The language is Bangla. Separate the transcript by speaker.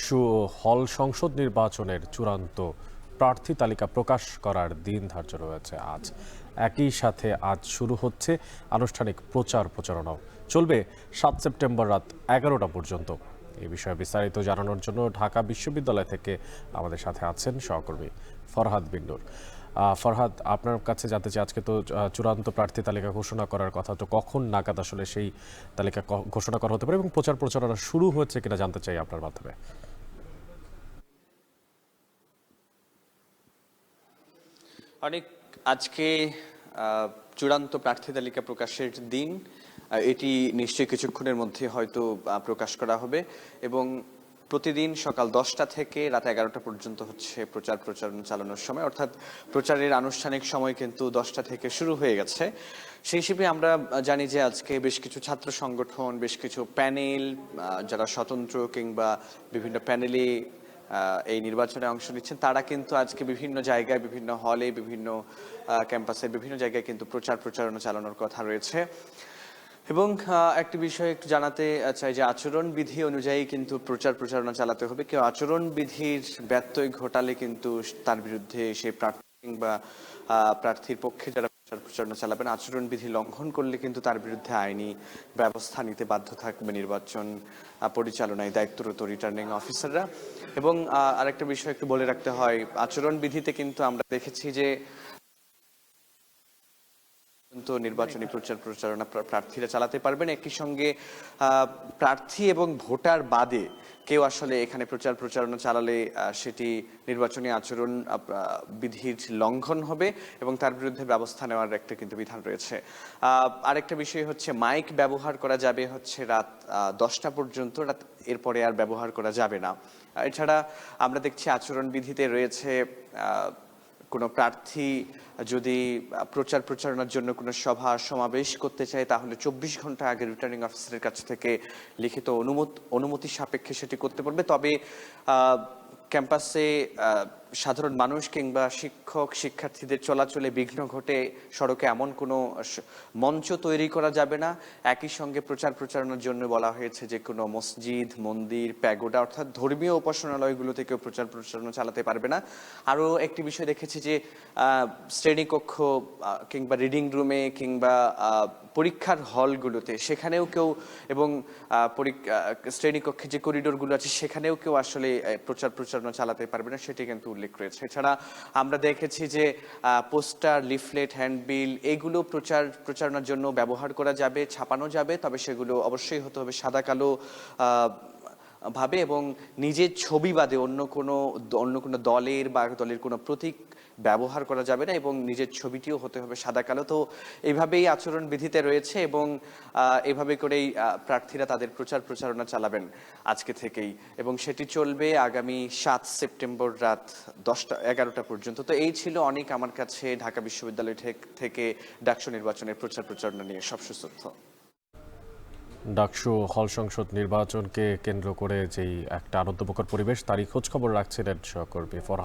Speaker 1: ডাকসু ও হল সংসদ নির্বাচনের চূড়ান্ত প্রার্থী তালিকা প্রকাশ করার দিন ধার্য রয়েছে আজ। একই সাথে আজ শুরু হচ্ছে আনুষ্ঠানিক প্রচারণাও। চলবে ৭ সেপ্টেম্বর রাত ১১টা পর্যন্ত। এই বিষয়ে বিস্তারিত জানানোর জন্য ঢাকা বিশ্ববিদ্যালয় থেকে আমাদের সাথে আছেন সহকর্মী ফরহাদ বিন্নুর। ফরহাদ, আপনার কাছে জানতে চাই, আজকে তো চূড়ান্ত প্রার্থী তালিকা ঘোষণা করার কথা, তো কখন নাগাদ আসলে সেই তালিকা ঘোষণা করা হতে পারে এবং প্রচারণা শুরু হয়েছে কিনা জানতে চাই আপনার মাধ্যমে।
Speaker 2: অনেক আজকে চূড়ান্ত প্রার্থী তালিকা প্রকাশের দিন। এটি নিশ্চয়ই কিছুক্ষণের মধ্যে হয়তো প্রকাশ করা হবে এবং প্রতিদিন সকাল 10টা থেকে রাত 11টা পর্যন্ত হচ্ছে প্রচারণা চালানোর সময়, অর্থাৎ প্রচারের আনুষ্ঠানিক সময় কিন্তু 10টা থেকে শুরু হয়ে গেছে। সেই হিসেবে আমরা জানি যে আজকে বেশ কিছু ছাত্র সংগঠন, বেশ কিছু প্যানেল, যারা স্বতন্ত্র কিংবা বিভিন্ন প্যানেলে এই নির্বাচনে অংশ নিচ্ছেন, তারা কিন্তু আজকে বিভিন্ন জায়গায়, বিভিন্ন হলে, বিভিন্ন ক্যাম্পাসে, বিভিন্ন জায়গায় কিন্তু প্রচারণা চালানোর কথা রয়েছে। এবং একটি বিষয় একটু জানাতে চাই যে আচরণবিধি অনুযায়ী কিন্তু প্রচারণা চালাতে হবে। কেউ আচরণবিধির ব্যত্যয় ঘটালে কিন্তু তার বিরুদ্ধে সেই প্রার্থী কিংবা প্রার্থীর পক্ষে যারা প্রচারণা চালাবেন, আচরণবিধি লঙ্ঘন করলে কিন্তু তার বিরুদ্ধে আইনি ব্যবস্থা নিতে বাধ্য থাকবে নির্বাচন পরিচালনায় দায়িত্বরত রিটার্নিং অফিসাররা। এবং আরেকটা বিষয় একটু বলে রাখতে হয়, আচরণবিধিতে কিন্তু আমরা দেখেছি যে নির্বাচনী প্রচারণা প্রার্থীরা চালাতে পারবেন। একই সঙ্গে প্রার্থী এবং ভোটার বাদে কেউ আসলে এখানে প্রচারণা চালালে সেটি নির্বাচনী আচরণ বিধির লঙ্ঘন হবে এবং তার বিরুদ্ধে ব্যবস্থা নেওয়ার একটা কিন্তু বিধান রয়েছে। আরেকটা বিষয় হচ্ছে মাইক ব্যবহার করা যাবে হচ্ছে রাত 10টা পর্যন্ত, রাত এরপরে আর ব্যবহার করা যাবে না। এছাড়া আমরা দেখছি আচরণ বিধিতে রয়েছে কোনো প্রার্থী যদি প্রচারণার জন্য কোনো সভা সমাবেশ করতে চায়, তাহলে 24 ঘন্টা আগে রিটার্নিং অফিসারের কাছ থেকে লিখিত অনুমতি সাপেক্ষে সেটি করতে পারবে। তবে ক্যাম্পাসে সাধারণ মানুষ কিংবা শিক্ষার্থীদের চলাচলে বিঘ্ন ঘটে সড়কে এমন কোনো মঞ্চ তৈরি করা যাবে না। একই সঙ্গে প্রচারণার জন্য বলা হয়েছে যে কোনো মসজিদ, মন্দির, প্যাগোডা অর্থাৎ ধর্মীয় উপাসনালয়গুলো থেকেও প্রচারণা চালাতে পারবে না। আরও একটি বিষয় দেখেছি যে শ্রেণীকক্ষ কিংবা রিডিং রুমে কিংবা পরীক্ষার হলগুলোতে, সেখানেও কেউ, এবং শ্রেণীকক্ষে যে করিডোরগুলো আছে সেখানেও কেউ আসলে প্রচারণা চালাতে পারবে না, সেটি কিন্তু উল্লেখ রয়েছে। এছাড়া আমরা দেখেছি যে পোস্টার, লিফলেট, হ্যান্ডবিল এগুলো প্রচারণার জন্য ব্যবহার করা যাবে, ছাপানো যাবে, তবে সেগুলো অবশ্যই হতে হবে সাদা কালো ভাবে এবং নিজের ছবি বাদে অন্য কোনো দলের বা দলের কোনো প্রতীক ব্যবহার করা যাবে না এবং নিজের ছবিটিও হতে হবে সাদা কালো। তো এইভাবেই আচরণ বিধিতে রয়েছে এবং এভাবে করেই প্রার্থীরা তাদের প্রচারণা চালাবেন আজকে থেকেই এবং সেটি চলবে আগামী ৭ সেপ্টেম্বর রাত 11টা পর্যন্ত। তো এই ছিল অনেক আমার কাছে ঢাকা বিশ্ববিদ্যালয় থেকে ডাকসু নির্বাচনের প্রচারণা নিয়ে সবশেষ তথ্য।
Speaker 1: ডাকসু হল সংসদ নির্বাচনকে কেন্দ্র করে যেই একটা আনন্দমুখর পরিবেশ, তারই খোঁজ খবর রাখছিলেন সহকর্মী ফরহাদ।